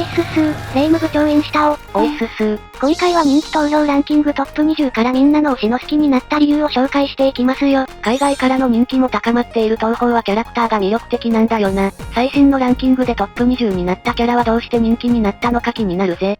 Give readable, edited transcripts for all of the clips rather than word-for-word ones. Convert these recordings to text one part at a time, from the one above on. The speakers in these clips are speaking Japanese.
いっすっすー、霊夢部長インスタを。おいっすっすー。今回は人気投票ランキングトップ20からみんなの推しの好きになった理由を紹介していきますよ。海外からの人気も高まっている東宝はキャラクターが魅力的なんだよな。最新のランキングでトップ20になったキャラはどうして人気になったのか気になるぜ。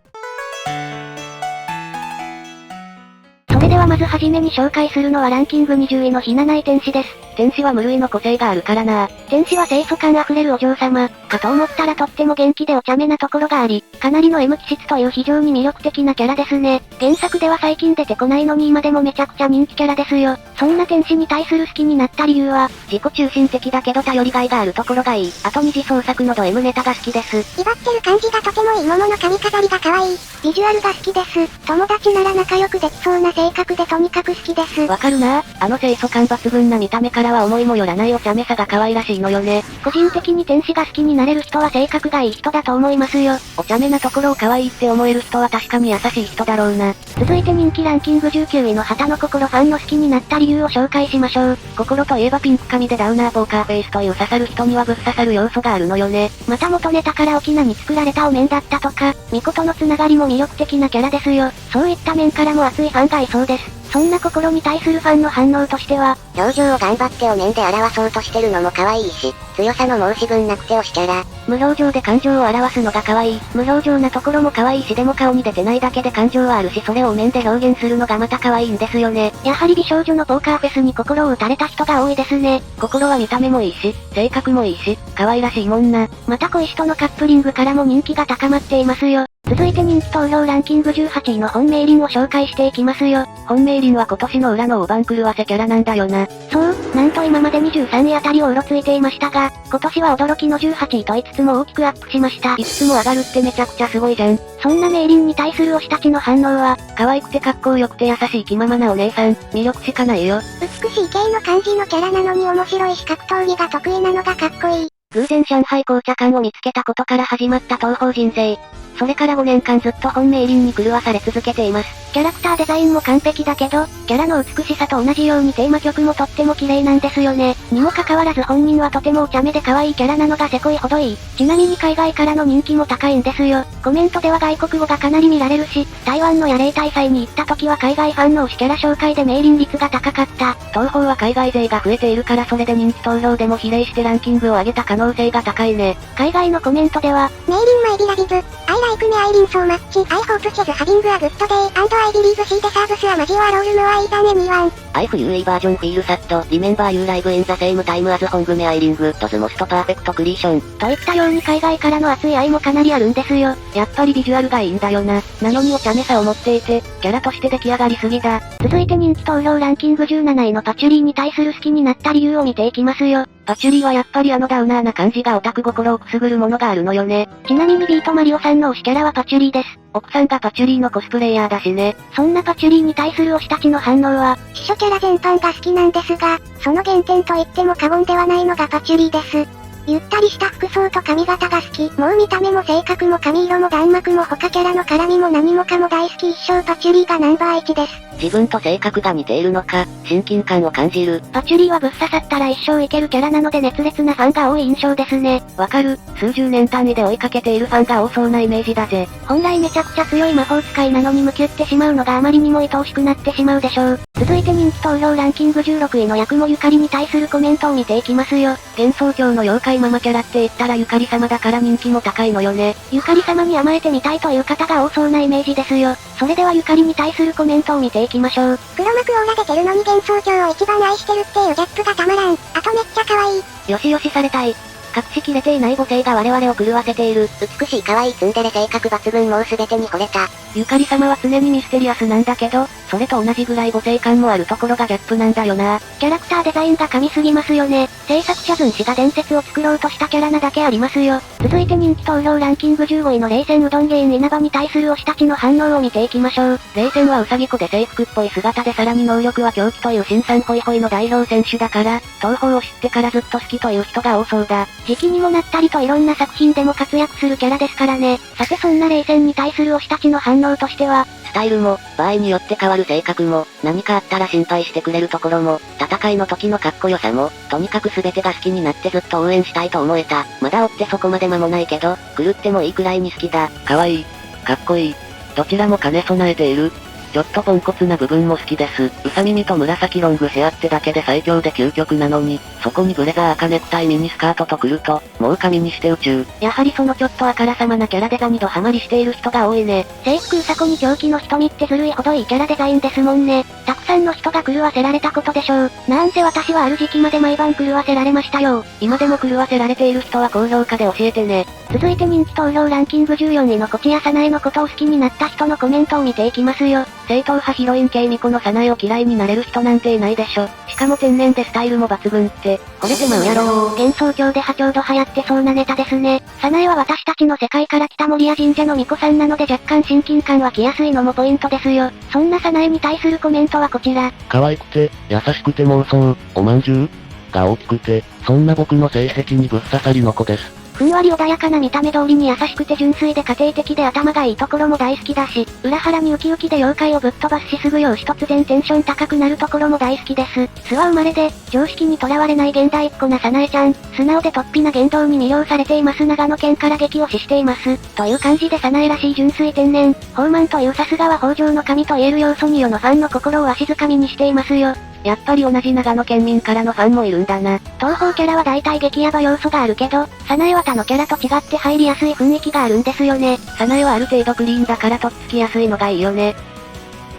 それではまずはじめに紹介するのはランキング20位のひなない天使です。天使は無類の個性があるからな。天使は清楚感あふれるお嬢様、かと思ったらとっても元気でお茶目なところがあり、かなりの M 気質という非常に魅力的なキャラですね。原作では最近出てこないのに今でもめちゃくちゃ人気キャラですよ。そんな天使に対する好きになった理由は、自己中心的だけど頼りがいがあるところがいい。あと二次創作のド M ネタが好きです。威張ってる感じがとてもいい。桃の髪飾りが可愛い。ビジュアルが好きです。友達なら仲良くできそうな性格でとにかく好きです。わかるなあの清楚感抜群な見た目からは思いもよらないお茶目さが可愛らしいのよね。個人的に天使が好きになれる人は性格がいい人だと思いますよ。お茶目なところを可愛いって思える人は確かに優しい人だろうな。続いて人気ランキング19位の旗の心ファンの好きになった理由を紹介しましょう。心といえばピンク髪でダウナーポーカーフェイスという刺さる人にはぶっ刺さる要素があるのよね。また元ネタから沖縄に作られたお面だったとか、巫女とのつながりも魅力的なキャラですよ。そういった面からも熱いファンがいそうです。そんな心に対するファンの反応としては、表情を頑張ってお面で表そうとしてるのも可愛いし、強さの申し分なくて推しキャラ。無表情で感情を表すのが可愛い。無表情なところも可愛いしでも顔に出てないだけで感情はあるしそれをお面で表現するのがまた可愛いんですよね。やはり美少女のポーカーフェスに心を打たれた人が多いですね。心は見た目もいいし、性格もいいし、可愛らしいもんな。また恋人のカップリングからも人気が高まっていますよ。続いて人気投票ランキング18位の本命輪を紹介していきますよ。本命輪は今年の裏の大番狂わせキャラなんだよな。そう、なんと今まで23位あたりをうろついていましたが、今年は驚きの18位と5つも大きくアップしました。5つも上がるってめちゃくちゃすごいじゃん。そんな命輪に対する推したちの反応は、可愛くてかっこよくて優しい気ままなお姉さん、魅力しかないよ。美しい系の感じのキャラなのに面白いし格闘技が得意なのがかっこいい。偶然上海紅茶館を見つけたことから始まった東宝人生。それから5年間ずっと本命輪に狂わされ続けています。キャラクターデザインも完璧だけど、キャラの美しさと同じようにテーマ曲もとっても綺麗なんですよね。にもかかわらず本人はとてもお茶目で可愛いキャラなのがせこいほどいい。ちなみに海外からの人気も高いんですよ。コメントでは外国語がかなり見られるし、台湾の野霊大祭に行った時は海外ファンの推しキャラ紹介で命輪率が高かった。東宝は海外勢が増えているからそれで人気投票でも比例してランキングを上げた可能性が高いね。海外のコメントでは、メイリンマイビラビブ、I like me I リンソーマッチ、I hope she's having a good day, and I believe she deserves a major role more than anyone. I feel a version feel sad, remember you live in the same time as 本組アイリング、does most perfect creation. といったように海外からの熱い愛もかなりあるんですよ。やっぱりビジュアルがいいんだよな。なのにお茶目さを持っていて、キャラとして出来上がりすぎだ。続いて人気投票ランキング17位のパチュリーに対する好きになった理由を見ていきますよ。パチュリーはやっぱりあのダウナーな感じがオタク心をくすぐるものがあるのよね。ちなみにビートマリオさんの推しキャラはパチュリーです。奥さんがパチュリーのコスプレイヤーだしね。そんなパチュリーに対する推したちの反応は、秘書キャラ全般が好きなんですが、その原点と言っても過言ではないのがパチュリーです。ゆったりした服装と髪型が好き。もう見た目も性格も髪色も弾幕も他キャラの絡みも何もかも大好き。一生パチュリーがナンバー1です。自分と性格が似ているのか、親近感を感じる。パチュリーはぶっ刺さったら一生いけるキャラなので熱烈なファンが多い印象ですね。わかる、数十年単位で追いかけているファンが多そうなイメージだぜ。本来めちゃくちゃ強い魔法使いなのにむきゅってしまうのがあまりにも愛おしくなってしまうでしょう。続いて人気投票ランキング16位の八雲ゆかりに対するコメントを見ていきますよ。幻想郷の妖怪ママキャラって言ったらゆかり様だから人気も高いのよね。ゆかり様に甘えてみたいという方が多そうなイメージですよ。それではゆかりに対するコメントを見ていきましょう。黒幕オーラ出てるのに幻想郷を一番愛してるっていうギャップがたまらん。あとめっちゃ可愛い。よしよしされたい。隠しきれていない母性が我々を狂わせている。美しい可愛いツンデレ性格抜群もうすべてに惚れた。ゆかり様は常にミステリアスなんだけど、それと同じぐらい母性感もあるところがギャップなんだよな。キャラクターデザインが神すぎますよね。制作者ズン氏が伝説を作ろうとしたキャラなだけありますよ。続いて人気投票ランキング15位の冷戦うどん芸人稲葉に対する推したちの反応を見ていきましょう。冷戦はウサギ子で制服っぽい姿でさらに能力は狂気という新さんホイホイの代表選手だから、東宝を知ってからずっと好きという人が多そうだ。時期にもなったりといろんな作品でも活躍するキャラですからね。さてそんな冷戦に対する推したちの反応としては、スタイルも、場合によって変わる性格も、何かあったら心配してくれるところも、戦いの時のかっこよさも、とにかく全てが好きになってずっと応援したいと思えた。まだ追ってそこまで間もないけど、狂ってもいいくらいに好きだ。可愛い。かっこいい。どちらも兼ね備えている。ちょっとポンコツな部分も好きです。うさ耳と紫ロングヘアってだけで最強で究極なのに、そこにブレザー赤ネクタイミニスカートと来ると、もう神にして宇宙。やはりそのちょっとあからさまなキャラデザにドハマりしている人が多いね。制服うさこに狂気の瞳ってずるいほどいいキャラデザインですもんね。たくさんの人が狂わせられたことでしょう。なんせ私はある時期まで毎晩狂わせられましたよ。今でも狂わせられている人は高評価で教えてね。続いて人気投票ランキング14位のこちやさなえのことを好きになった人のコメントを見ていきますよ。正統派ヒロイン系ミコのサナエを嫌いになれる人なんていないでしょ。しかも天然でスタイルも抜群って、惚れてまうやろー。幻想郷で波長度流行ってそうなネタですね。サナエは私たちの世界から来た守谷神社のミコさんなので若干親近感湧きやすいのもポイントですよ。そんなサナエに対するコメントはこちら。可愛くて、優しくて妄想、おまんじゅうが大きくて、そんな僕の性癖にぶっ刺さりの子です。ふんわり穏やかな見た目通りに優しくて純粋で家庭的で頭がいいところも大好きだし、裏腹にウキウキで妖怪をぶっ飛ばすしすぐよし突然テンション高くなるところも大好きです。諏訪生まれで、常識にとらわれない現代っ子なサナエちゃん、素直で突飛な言動に魅了されています。長野県から激推ししています。という感じでサナエらしい純粋天然、豊満というさすがは北条の神と言える要素に世のファンの心をわしづかみにしていますよ。やっぱり同じ長野県民からのファンもいるんだな。東方キャラは大体激ヤバ要素があるけど、サナエは他のキャラと違って入りやすい雰囲気があるんですよね。サナエはある程度クリーンだからとっつきやすいのがいいよね。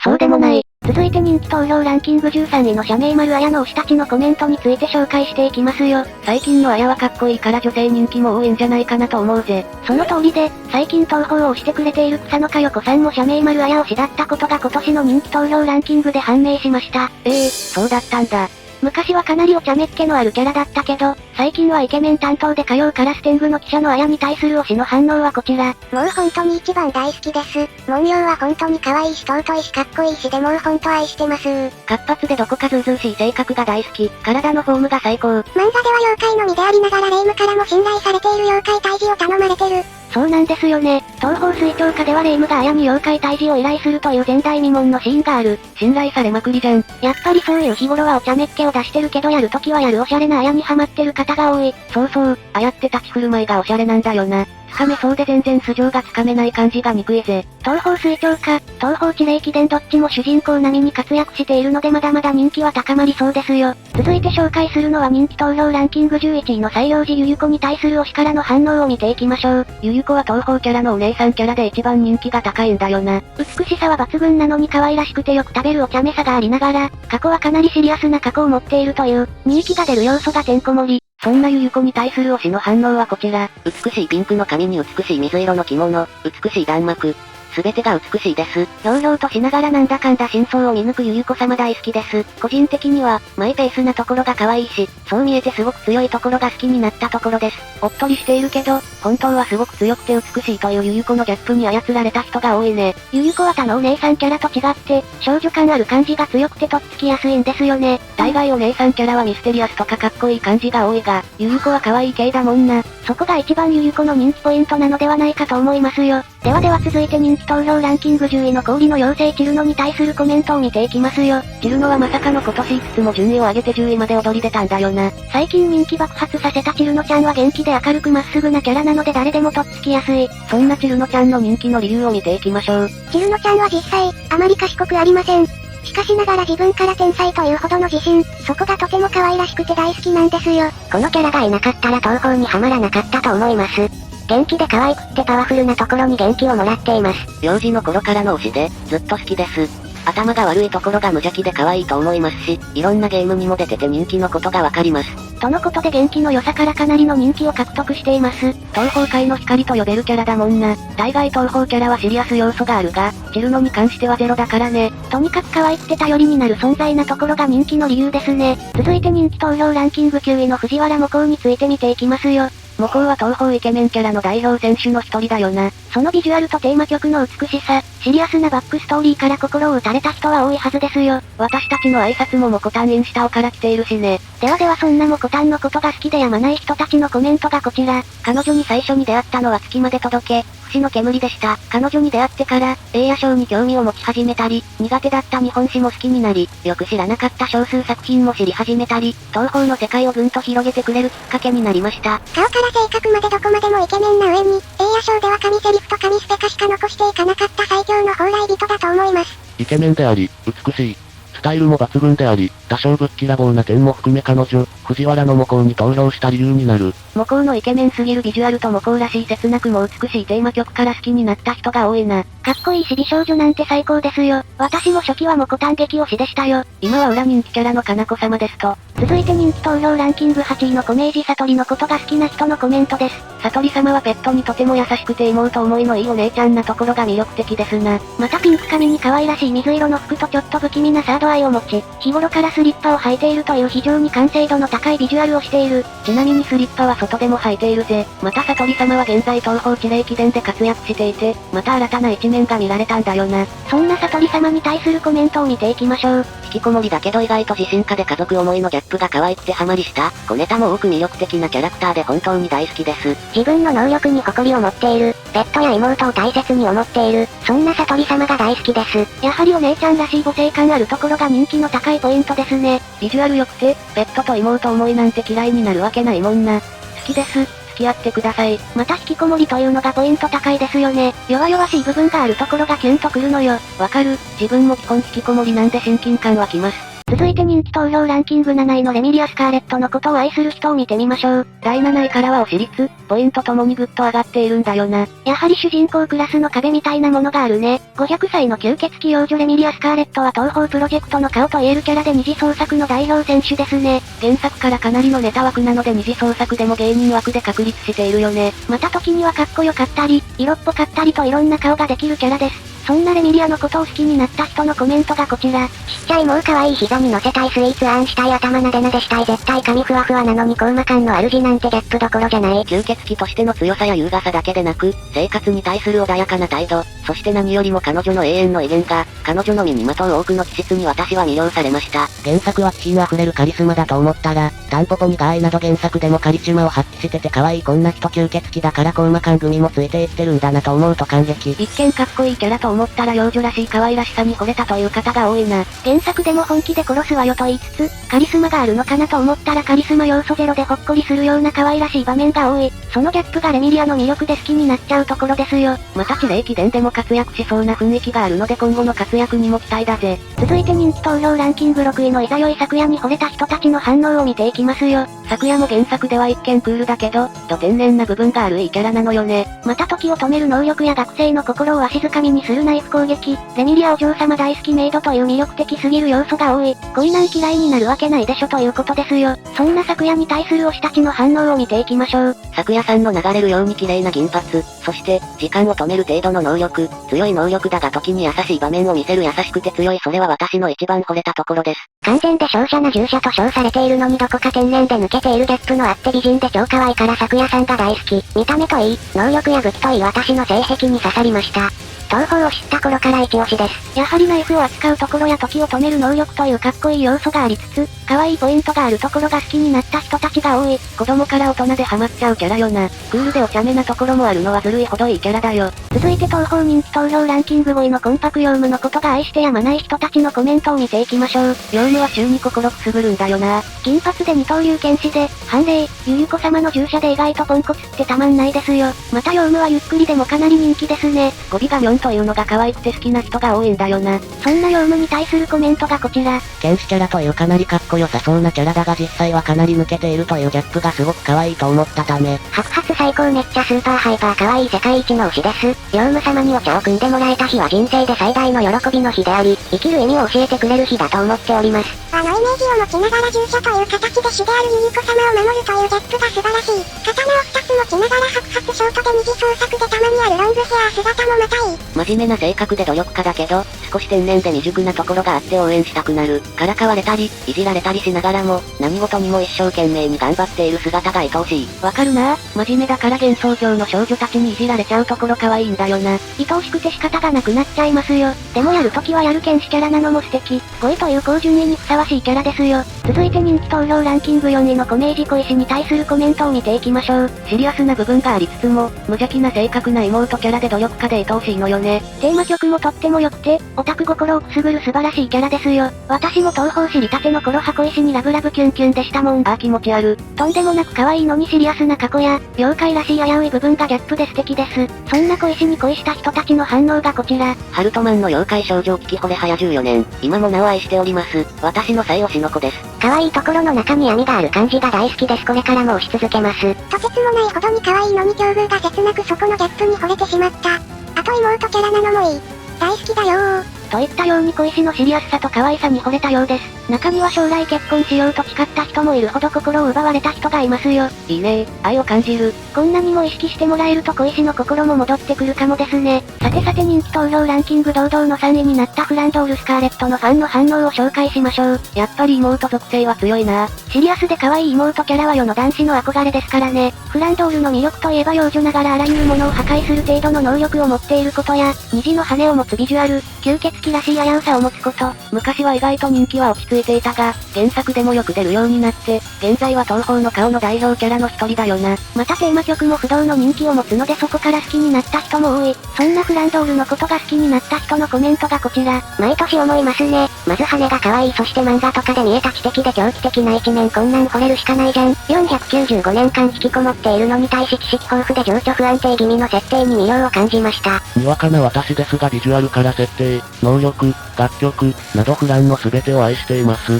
そうでもない。続いて人気投票ランキング13位の社名丸綾の推したちのコメントについて紹介していきますよ。最近の綾はかっこいいから女性人気も多いんじゃないかなと思うぜ。その通りで、最近投票を押してくれている草野佳代子さんも社名丸綾推しだったことが今年の人気投票ランキングで判明しました。そうだったんだ。昔はかなりお茶目っ気のあるキャラだったけど、最近はイケメン担当で火曜からステングの記者の綾に対する推しの反応はこちら。もう本当に一番大好きです。文様は本当に可愛いし尊いしかっこいいしでもう本当愛してます。活発でどこかずうずうしい性格が大好き。体のフォームが最高。漫画では妖怪の身でありながら霊夢からも信頼されている妖怪退治を頼まれてる。そうなんですよね。東方水長歌では霊夢が綾に妖怪退治を依頼するという前代未聞のシーンがある。信頼されまくりじゃん。やっぱりそういう日頃はお茶目っ気を出してるけどやるときはやるおしゃれな綾にハマってる方が多い。そうそう、綾って立ち振る舞いがおしゃれなんだよな。つかめそうで全然素性がつかめない感じが憎いぜ。東方水長歌、東方地霊記伝どっちも主人公並みに活躍しているのでまだまだ人気は高まりそうですよ。続いて紹介するのは人気投票ランキング11位の西洋寺ゆゆ子に対する推しからの反応を見ていきましょう。ゆゆ子は東方キャラのお姉さんキャラで一番人気が高いんだよな。美しさは抜群なのに可愛らしくてよく食べるお茶目さがありながら、過去はかなりシリアスな過去を持っているという、人気が出る要素がてんこ盛り。そんなゆゆ子に対する推しの反応はこちら。美しいピンクの髪に美しい水色の着物、美しい弾幕。すべてが美しいです。ひょうひょうとしながらなんだかんだ真相を見抜くゆゆ子様大好きです。個人的には、マイペースなところが可愛いし、そう見えてすごく強いところが好きになったところです。おっとりしているけど、本当はすごく強くて美しいというゆゆ子のギャップに操られた人が多いね。ゆゆ子は他のお姉さんキャラと違って、少女感ある感じが強くてとっつきやすいんですよね。大概お姉さんキャラはミステリアスとかかっこいい感じが多いが、ゆゆ子は可愛い系だもんな。そこが一番ゆゆ子の人気ポイントなのではないかと思いますよ。では続いて人気投票ランキング10位の氷の妖精チルノに対するコメントを見ていきますよ。チルノはまさかの今年5つも順位を上げて10位まで踊り出たんだよな。最近人気爆発させたチルノちゃんは元気で明るくまっすぐなキャラなので誰でもとっつきやすい。そんなチルノちゃんの人気の理由を見ていきましょう。チルノちゃんは実際、あまり賢くありません。しかしながら自分から天才というほどの自信、そこがとても可愛らしくて大好きなんですよ。このキャラがいなかったら東方にはまらなかったと思います。元気で可愛くってパワフルなところに元気をもらっています。幼児の頃からの推しで、ずっと好きです。頭が悪いところが無邪気で可愛いと思いますし、いろんなゲームにも出てて人気のことがわかります。とのことで元気の良さからかなりの人気を獲得しています。東方界の光と呼べるキャラだもんな。大概東方キャラはシリアス要素があるが、チルノに関してはゼロだからね。とにかく可愛くて頼りになる存在なところが人気の理由ですね。続いて人気投票ランキング9位の藤原もこうについて見ていきますよ。もこうは東方イケメンキャラの代表選手の一人だよな。そのビジュアルとテーマ曲の美しさ、シリアスなバックストーリーから心を打たれた人は多いはずですよ。私たちの挨拶もモコタンインスタオから来ているしね。ではそんなモコタンのことが好きでやまない人たちのコメントがこちら。彼女に最初に出会ったのは月まで届け、屈指の煙でした。彼女に出会ってから、映画賞に興味を持ち始めたり、苦手だった日本史も好きになり、よく知らなかった少数作品も知り始めたり、東宝の世界をぐんと広げてくれるきっかけになりました。顔から性格までどこまでもイケメンな上に、映画賞では神セリフと神スペカしか残していかなかった最強の蓬莱人だと思います。イケメンであり、美しい。スタイルも抜群であり、多少ぶっきらぼうな点も含め彼女、藤原の模倣に投票した理由になる。模倣のイケメンすぎるビジュアルと模倣らしい切なくも美しいテーマ曲から好きになった人が多いな。かっこいいし美少女なんて最高ですよ。私も初期はモコタン激推しでしたよ。今は裏人気キャラのかなこ様ですと。続いて人気投票ランキング8位のコメージ悟りのことが好きな人のコメントです。悟り様はペットにとても優しくて妹思いのいいお姉ちゃんなところが魅力的ですな。またピンク髪に可愛らしい水色の服とちょっと不気味なサードアイを持ち、日頃からスリッパを履いているという非常に完成度の高いビジュアルをしている。ちなみにスリッパは外でも履いているぜ。また悟り様は現在東方地霊記伝で活躍していて、また新たな一面が見られたんだよな。そんな悟り様に対するコメントを見ていきましょう。引きこもりだけど意外と自信家で家族思いのギャップが可愛くてハマりした。小ネタも多く魅力的なキャラクターで本当に大好きです。自分の能力に誇りを持っている。ペットや妹を大切に思っている。そんな悟り様が大好きです。やはりお姉ちゃんらしい母性感あるところが人気の高いポイントですね。ビジュアル良くて、ペットと妹思いなんて嫌いになるわけないもんな。好きです。付き合ってください。また引きこもりというのがポイント高いですよね。弱々しい部分があるところがキュンとくるのよ。わかる。自分も基本引きこもりなんで親近感湧きます。続いて人気投票ランキング7位のレミリア・スカーレットのことを愛する人を見てみましょう。第7位からは推し率、ポイントともにぐっと上がっているんだよな。やはり主人公クラスの壁みたいなものがあるね。500歳の吸血鬼幼女レミリア・スカーレットは東宝プロジェクトの顔と言えるキャラで二次創作の代表選手ですね。原作からかなりのネタ枠なので二次創作でも芸人枠で確立しているよね。また時にはかっこよかったり、色っぽかったりといろんな顔ができるキャラです。そんなレミリアのことを好きになった人のコメントがこちら。ちっちゃいもう可愛い膝に乗せたいスイーツあんしたい頭なでなでしたい絶対髪ふわふわなのにコウマ感の主なんてギャップどころじゃない。吸血鬼としての強さや優雅さだけでなく、生活に対する穏やかな態度、そして何よりも彼女の永遠の威厳が、彼女の身にまとう多くの気質に私は魅了されました。原作は気品あふれるカリスマだと思ったら、タンポポにガーイなど原作でもカリスマを発揮してて可愛いこんな人吸血鬼だからコウマ感組もついていってるんだなと思うと感激。一見かっこいいキャラと思ったら幼女らしい可愛らしさに惚れたという方が多いな。原作でも本気で殺すわよと言いつつ、カリスマがあるのかなと思ったらカリスマ要素ゼロでほっこりするような可愛らしい場面が多い。そのギャップがレミリアの魅力で好きになっちゃうところですよ。また地霊記伝でも活躍しそうな雰囲気があるので今後の活躍にも期待だぜ。続いて人気投票ランキング6位のいざよい昨夜に惚れた人たちの反応を見ていきますよ。昨夜も原作では一見クールだけど、天然な部分があるいいキャラなのよね。また時を止める能力や学生の心をわしづかみにするナイフ攻撃、レミリアお嬢様大好きメイドという魅力的すぎる要素が多い。恋なん嫌いになるわけないでしょということですよ。そんな昨夜に対する推したちの反応を見ていきましょう。昨夜さんの流れるように綺麗な銀髪、そして、時間を止める程度の能力、強い能力だが時に優しい場面を見せる優しくて強いそれは私の一番惚れたところです。完全で勝者な従者と称されているのにどこか天然で抜けているギャップのあって美人で超可愛いから昨夜さんが大好き。見た目といい、能力や武器といい私の性癖に刺さりました。東宝を知った頃から一押しです。やはりナイフを扱うところや時を止める能力というかっこいい要素がありつつ、可愛いポイントがあるところが好きになった人たちが多い。子供から大人でハマっちゃうキャラよな。クールでお茶目なところもあるのはずるいほどいいキャラだよ。続いて東宝人気投票ランキング5位のコンパクヨウムのことが愛してやまない人たちのコメントを見ていきましょう。ヨウムは週に心くすぐるんだよな。金髪で二刀流剣士で、判例、ゆゆこ様の従者で意外とポンコツってたまんないですよ。またヨウムはゆっくりでもかなり人気ですね。語尾がミョンというのが可愛くて好きな人が多いんだよな。そんなヨウムに対するコメントがこちら。剣士キャラというかなりかっこよさそうなキャラだが実際はかなり抜けているというギャップがすごく可愛いと思ったため。白髪最高めっちゃスーパーハイパー可愛い世界一の推しです。ヨウム様にお茶を組んでもらえた日は人生で最大の喜びの日であり、生きる意味を教えてくれる日だと思っております。あのイメージを持ちながら従者という形で主であるゆゆこ様を守るというギャップが素晴らしい。刀を2つ持ちながら白髪ショートで二次創作でたまにあるロングヘア姿もまたいい。真面目な性格で努力家だけど、少し天然で未熟なところがあって応援したくなる。からかわれたり、いじられたりしながらも、何事にも一生懸命に頑張っている姿が愛おしい。わかるなぁ。真面目だから幻想郷の少女たちにいじられちゃうところ可愛いんだよな。愛おしくて仕方がなくなっちゃいますよ。でもやるときはやる剣士キャラなのも素敵。5位という高順位にふさわしいキャラですよ。続いて人気投票ランキング4位のコメージ小石に対するコメントを見ていきましょう。シリアスな部分がありつつも、無邪気な性格な妹キャラで努力家で愛おしいのよね。テーマ曲もとっても良くて、オタク心をくすぐる素晴らしいキャラですよ。私も東宝知りたての頃箱石にラブラブキュンキュンでしたもん。気持ちある。とんでもなく可愛いのにシリアスな過去や、妖怪らしい危うい部分がギャップで素敵です。そんな小石に恋した人たちの反応がこちら。ハルトマンの妖怪少女聞き惚れ早14年。今もなお愛しております。私の最推しの子です。可愛いところの中に闇がある感じが大好きです。これからも推し続けます。とてつもないほどに可愛いのに境遇が切なくそこのギャップに惚れてしまった。あと妹キャラなのもいい。大好きだよー。といったように小石のシリアスさと可愛さに惚れたようです。中には将来結婚しようと誓った人もいるほど心を奪われた人がいますよ。いいねー、愛を感じる。こんなにも意識してもらえると小石の心も戻ってくるかもですね。さて人気投票ランキング堂々の3位になったフランドールスカーレットのファンの反応を紹介しましょう。やっぱり妹属性は強いな。シリアスで可愛い妹キャラは世の男子の憧れですからね。フランドールの魅力といえば幼女ながらあらゆるものを破壊する程度の能力を持っていることや、虹の羽を持つビジュアル、吸血鬼らしい危うさを持つこと。昔は意外と人気は落ち着いていたが、原作でもよく出るようになって、現在は東宝の顔の代表キャラの一人だよな。またテーマ曲も不動の人気を持つのでそこから好きになった人も多い。そんなフランドールのことが好きになった人のコメントがこちら。毎年思いますね。まず羽が可愛い、そして漫画とかで見えた知的で狂気的な一面、こんなん惚れるしかないじゃん。495年間引きこもっているのに対し知識豊富で情緒不安定気味の設定に魅了を感じました。にわかな私ですがビジュアルから設定、能力、楽曲、などフランの全てを愛しています。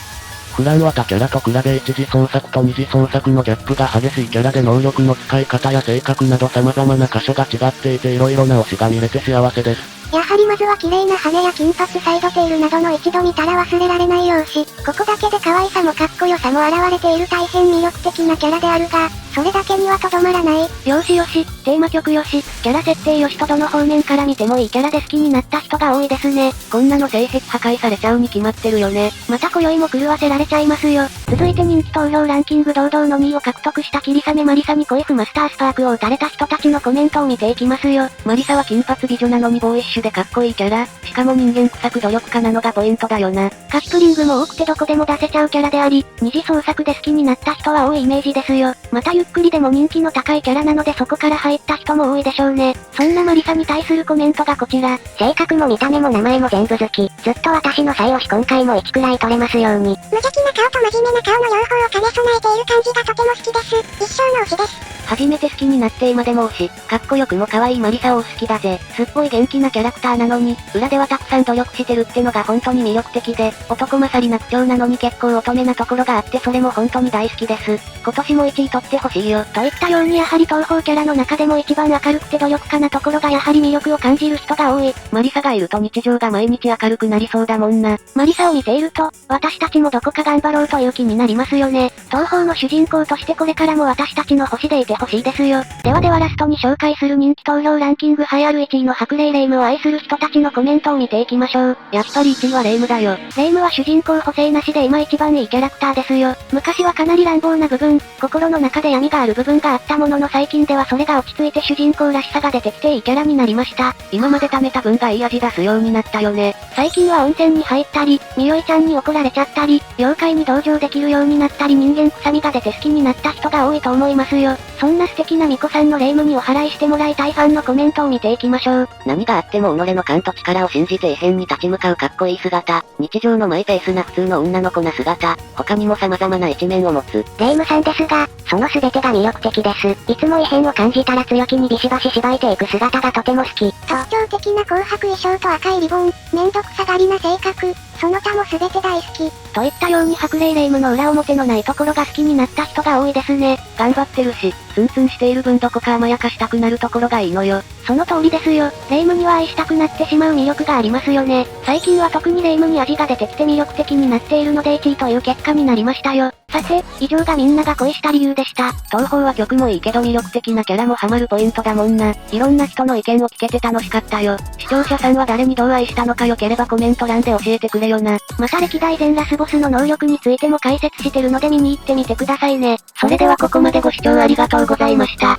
フランは他キャラと比べ一次創作と二次創作のギャップが激しいキャラで能力の使い方や性格など様々な箇所が違っていて色々な推しが見れて幸せです。やはりまずは綺麗な羽や金髪サイドテールなどの一度見たら忘れられない容姿。ここだけで可愛さもかっこよさも現れている大変魅力的なキャラであるが、それだけにはとどまらない。容姿よし、テーマ曲よし、キャラ設定よしとどの方面から見てもいいキャラで好きになった人が多いですね。こんなの性癖破壊されちゃうに決まってるよね。また今宵も狂わせられちゃいますよ。続いて人気投票ランキング堂々の2位を獲得した霧雨マリサに恋フマスタースパークを打たれた人たちのコメントを見ていきますよ。マリサは金髪美女なのにボーイッシュでかっこいいキャラ。しかも人間臭く努力家なのがポイントだよな。カップリングも多くてどこでも出せちゃうキャラであり、二次創作で好きになった人は多いイメージですよ。またゆっくりでも人気の高いキャラなのでそこから入った人も多いでしょうね。そんなマリサに対するコメントがこちら。性格も見た目も名前も全部好き。ずっと私の最推し今回も1くらい取れますように。無邪気な顔と真面目な顔の両方を兼ね備えている感じがとても好きです。一生の推しです。初めて好きになって今でも推し、かっこよくも可愛いマリサを好きだぜ。すっごい元気なキャラクターなのに、裏ではたくさん努力してるってのが本当に魅力的で、男勝りな口調なのに結構乙女なところがあってそれも本当に大好きです。今年も1位取ってほしいよ。といったようにやはり東宝キャラの中でも一番明るくて努力家なところがやはり魅力を感じる人が多い。マリサがいると日常が毎日明るくなりそうだもんな。マリサを見ていると、私たちもどこか頑張ろうという気になりますよね。東宝の主人公としてこれからも私たちの星でいてほしいですよ。ではラストに紹介する人気投票ランキング栄えある1位の白霊レイムを愛する人たちのコメントを見ていきましょう。やっぱり1位はレイムだよ。レイムは主人公補正なしで今一番いいキャラクターですよ。昔はかなり乱暴な部分、心の中で闇がある部分があったものの最近ではそれが落ち着いて主人公らしさが出てきていいキャラになりました。今まで貯めた分がいい味出すようになったよね。最近は温泉に入ったり、みよいちゃんに怒られちゃったり、妖怪に同情できるようになったり人間臭みが出て好きになった人が多いと思いますよ。そんな素敵なミコさんのレイムにお払いしてもらいたいファンのコメントを見ていきましょう。何があっても己の勘と力を信じて異変に立ち向かうかっこいい姿、日常のマイペースな普通の女の子な姿、他にも様々な一面を持つ。レイムさんですが、その全てが魅力的です。いつも異変を感じたら強気にビシバシ縛いていく姿がとても好き。特徴的な紅白衣装と赤いリボン、めんどくさがりな性格、その他も全て大好き。といったように白霊レイムの裏表のないところが好きになった人が多いですね。頑張ってるし、ツンツンしている分どこか甘やかしたくなるところがいいのよ。その通りですよ。レイムには愛したくなってしまう魅力がありますよね。最近は特にレイムに味が出てきて魅力的になっているので1位という結果になりましたよ。さて、以上がみんなが恋した理由でした。東宝は曲もいいけど魅力的なキャラもハマるポイントだもんな。いろんな人の意見を聞けて楽しかったよ。視聴者さんは誰にどう愛したのかよければコメント欄で教えてくれよな。また歴代全ラスボスの能力についても解説してるので見に行ってみてくださいね。それではここまでご視聴ありがとうございました。